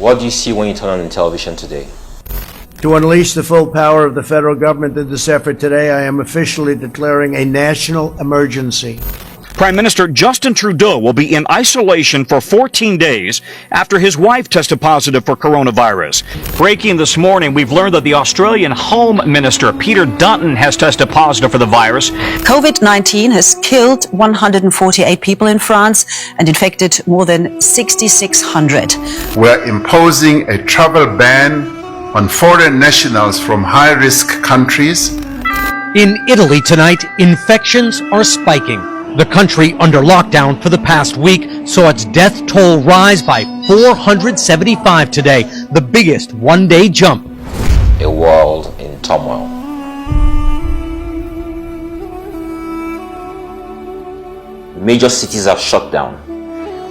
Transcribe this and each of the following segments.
What do you see when you turn on the television today? To unleash the full power of the federal government in this effort today, I am officially declaring a national emergency. Prime Minister Justin Trudeau will be in isolation for 14 days after his wife tested positive for coronavirus. Breaking this morning, we've learned that the Australian Home Minister, Peter Dutton, has tested positive for the virus. COVID-19 has killed 148 people in France and infected more than 6,600. We're imposing a travel ban on foreign nationals from high-risk countries. In Italy tonight, infections are spiking. The country under lockdown for the past week saw its death toll rise by 475 today, the biggest one-day jump. A world in turmoil. Major cities are shut down.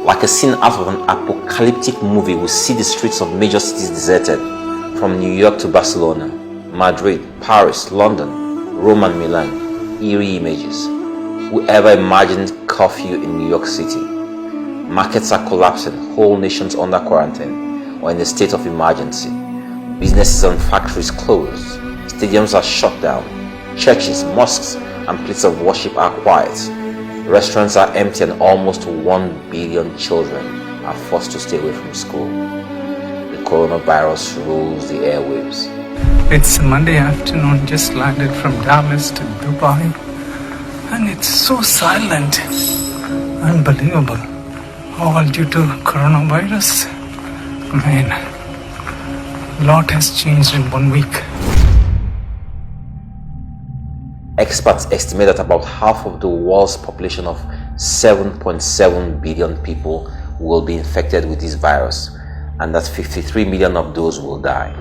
Like a scene out of an apocalyptic movie, we see the streets of major cities deserted, from New York to Barcelona, Madrid, Paris, London, Rome and Milan. Eerie images. Whoever imagined curfew in New York City? Markets are collapsing, whole nations under quarantine or in a state of emergency. Businesses and factories closed. Stadiums are shut down. Churches, mosques and places of worship are quiet. Restaurants are empty and almost 1 billion children are forced to stay away from school. The coronavirus rules the airwaves. It's a Monday afternoon, just landed from Dallas to Dubai. And it's so silent, unbelievable, all due to coronavirus. Man, a lot has changed in 1 week. Experts estimate that about half of the world's population of 7.7 billion people will be infected with this virus, and that 53 million of those will die.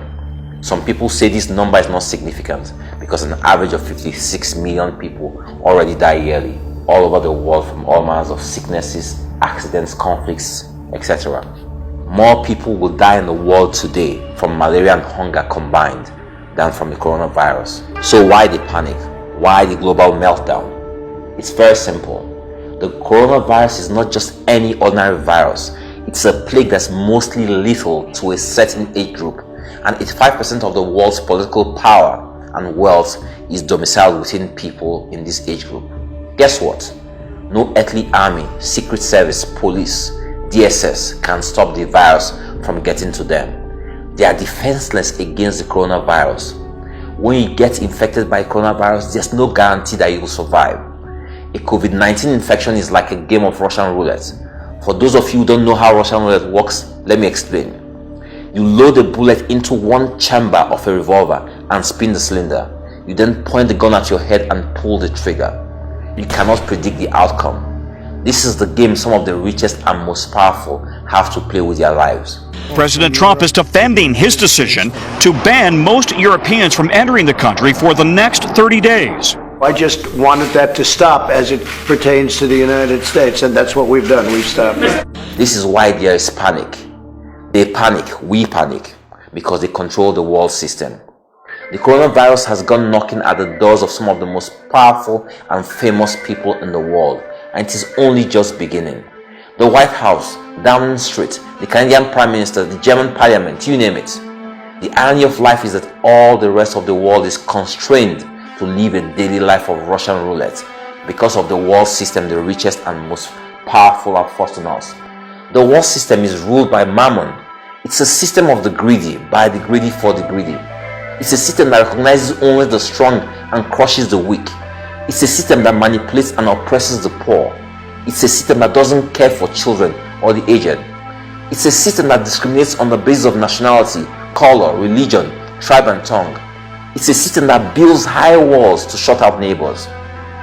Some people say this number is not significant because an average of 56 million people already die yearly all over the world from all manners of sicknesses, accidents, conflicts, etc. More people will die in the world today from malaria and hunger combined than from the coronavirus. So why the panic? Why the global meltdown? It's very simple. The coronavirus is not just any ordinary virus. It's a plague that's mostly lethal to a certain age group, and 85% of the world's political power and wealth is domiciled within people in this age group. Guess what? No earthly army, secret service, police, DSS can stop the virus from getting to them. They are defenseless against the coronavirus. When you get infected by coronavirus, there's no guarantee that you will survive. A COVID-19 infection is like a game of Russian roulette. For those of you who don't know how Russian roulette works, let me explain. You load a bullet into one chamber of a revolver and spin the cylinder. You then point the gun at your head and pull the trigger. You cannot predict the outcome. This is the game some of the richest and most powerful have to play with their lives. President Trump is defending his decision to ban most Europeans from entering the country for the next 30 days. I just wanted that to stop as it pertains to the United States, and that's what we've done. We've stopped it. This is why there is panic. They panic, we panic, because they control the world system. The coronavirus has gone knocking at the doors of some of the most powerful and famous people in the world, and it is only just beginning. The White House, Downing Street, the Canadian Prime Minister, the German Parliament, you name it. The irony of life is that all the rest of the world is constrained to live a daily life of Russian roulette because of the world system the richest and most powerful are forced on us. The world system is ruled by mammon. It's a system of the greedy, by the greedy, for the greedy. It's a system that recognizes only the strong and crushes the weak. It's a system that manipulates and oppresses the poor. It's a system that doesn't care for children or the aged. It's a system that discriminates on the basis of nationality, color, religion, tribe and tongue. It's a system that builds high walls to shut out neighbors.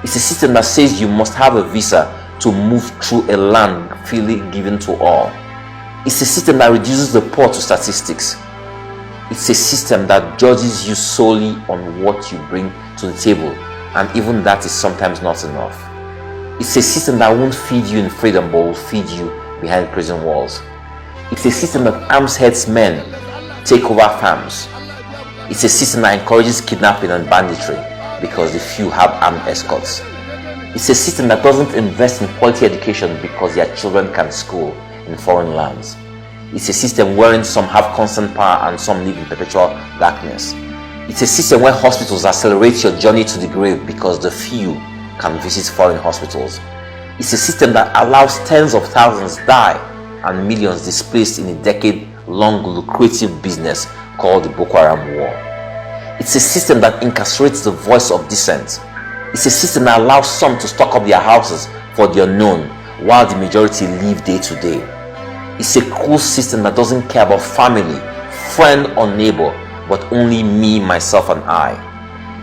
It's a system that says you must have a visa to move through a land freely given to all. It's a system that reduces the poor to statistics. It's a system that judges you solely on what you bring to the table, and even that is sometimes not enough. It's a system that won't feed you in freedom but will feed you behind prison walls. It's a system that arms headsmen take over farms. It's a system that encourages kidnapping and banditry because the few have armed escorts. It's a system that doesn't invest in quality education because their children can school in foreign lands. It's a system wherein some have constant power and some live in perpetual darkness. It's a system where hospitals accelerate your journey to the grave because the few can visit foreign hospitals. It's a system that allows tens of thousands die and millions displaced in a decade-long lucrative business called the Boko Haram War. It's a system that incarcerates the voice of dissent. It's a system that allows some to stock up their houses for the unknown while the majority live day to day. It's a cruel system that doesn't care about family, friend or neighbor, but only me, myself and I.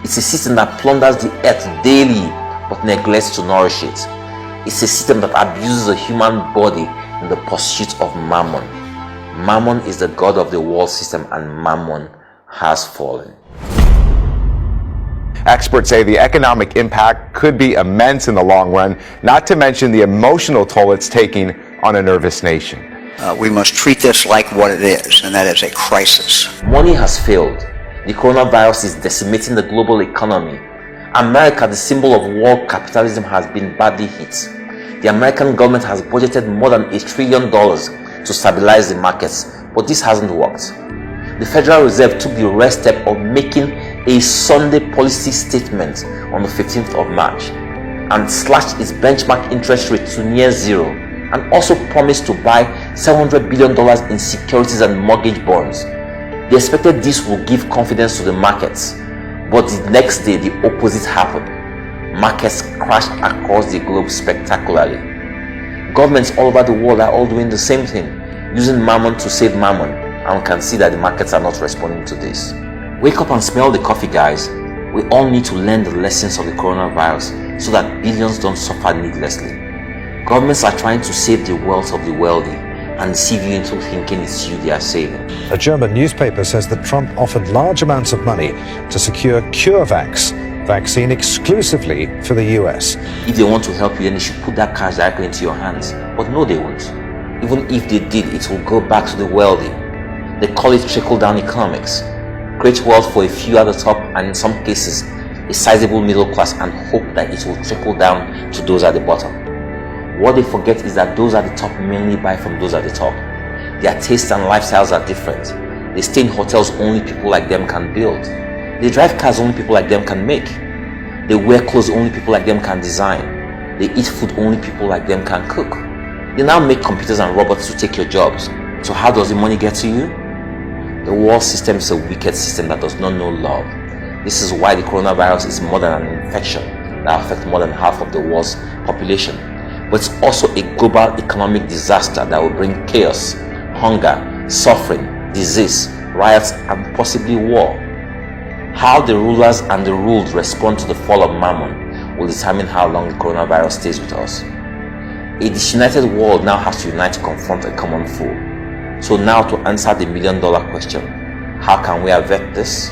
It's a system that plunders the earth daily but neglects to nourish it. It's a system that abuses the human body in the pursuit of mammon. Mammon is the god of the world system and mammon has fallen. Experts say the economic impact could be immense in the long run, not to mention the emotional toll it's taking on a nervous nation. We must treat this like what it is, and that is a crisis. Money has failed. The coronavirus is decimating the global economy. America, the symbol of world capitalism, has been badly hit. The American government has budgeted more than $1 trillion to stabilize the markets, but this hasn't worked. The Federal Reserve took the rare step of making a Sunday policy statement on the 15th of March and slashed its benchmark interest rate to near zero, and also promised to buy $700 billion in securities and mortgage bonds. They expected this would give confidence to the markets, but the next day the opposite happened. Markets crashed across the globe spectacularly. Governments all over the world are all doing the same thing, using mammon to save mammon, and we can see that the markets are not responding to this. Wake up and smell the coffee, guys. We all need to learn the lessons of the coronavirus so that billions don't suffer needlessly. Governments are trying to save the wealth of the wealthy and deceive you into thinking it's you they are saving. A German newspaper says that Trump offered large amounts of money to secure CureVac's vaccine exclusively for the US. If they want to help you, then they should put that cash directly into your hands. But no, they won't. Even if they did, it will go back to the wealthy. They call it trickle-down economics. Create wealth for a few at the top and in some cases a sizable middle class and hope that it will trickle down to those at the bottom. What they forget is that those at the top mainly buy from those at the top. Their tastes and lifestyles are different. They stay in hotels only people like them can build. They drive cars only people like them can make. They wear clothes only people like them can design. They eat food only people like them can cook. They now make computers and robots to take your jobs. So how does the money get to you? The world system is a wicked system that does not know love. This is why the coronavirus is more than an infection that affects more than half of the world's population. But it's also a global economic disaster that will bring chaos, hunger, suffering, disease, riots, and possibly war. How the rulers and the ruled respond to the fall of Mammon will determine how long the coronavirus stays with us. A disunited world now has to unite to confront a common foe. So now to answer the million-dollar question, how can we avert this?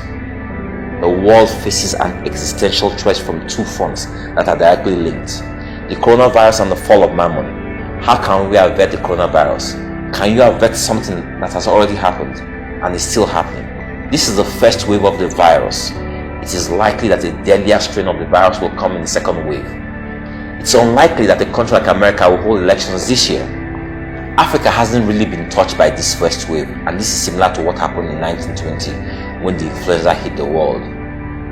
The world faces an existential threat from two fronts that are directly linked. The coronavirus and the fall of Mammon. How can we avert the coronavirus? Can you avert something that has already happened and is still happening? This is the first wave of the virus. It is likely that a deadlier strain of the virus will come in the second wave. It's unlikely that a country like America will hold elections this year. Africa hasn't really been touched by this first wave, and this is similar to what happened in 1920 when the influenza hit the world.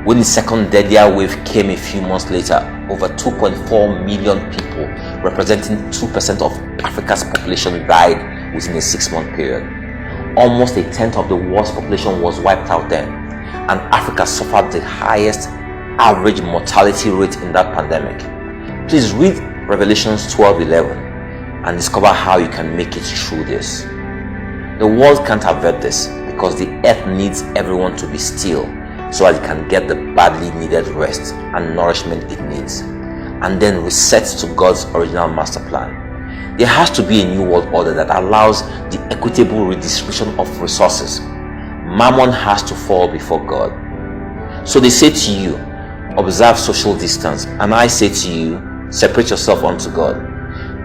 When the second deadlier wave came a few months later, over 2.4 million people, representing 2% of Africa's population, died within a 6-month period. Almost a tenth of the world's population was wiped out then, and Africa suffered the highest average mortality rate in that pandemic. Please read Revelations 12:11 and discover how you can make it through this. The world can't avert this because the earth needs everyone to be still so that it can get the badly needed rest and nourishment it needs, and then reset to God's original master plan. There has to be a new world order that allows the equitable redistribution of resources. Mammon has to fall before God. So they say to you, observe social distance, and I say to you, separate yourself unto God.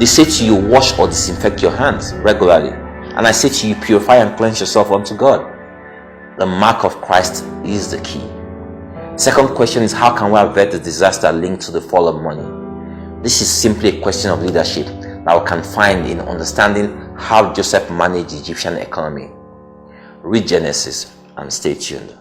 They say to you, wash or disinfect your hands regularly, and I say to you, purify and cleanse yourself unto God. The mark of Christ is the key. Second question is, how can we avert the disaster linked to the fall of money? This is simply a question of leadership that we can find in understanding how Joseph managed the Egyptian economy. Read Genesis and stay tuned.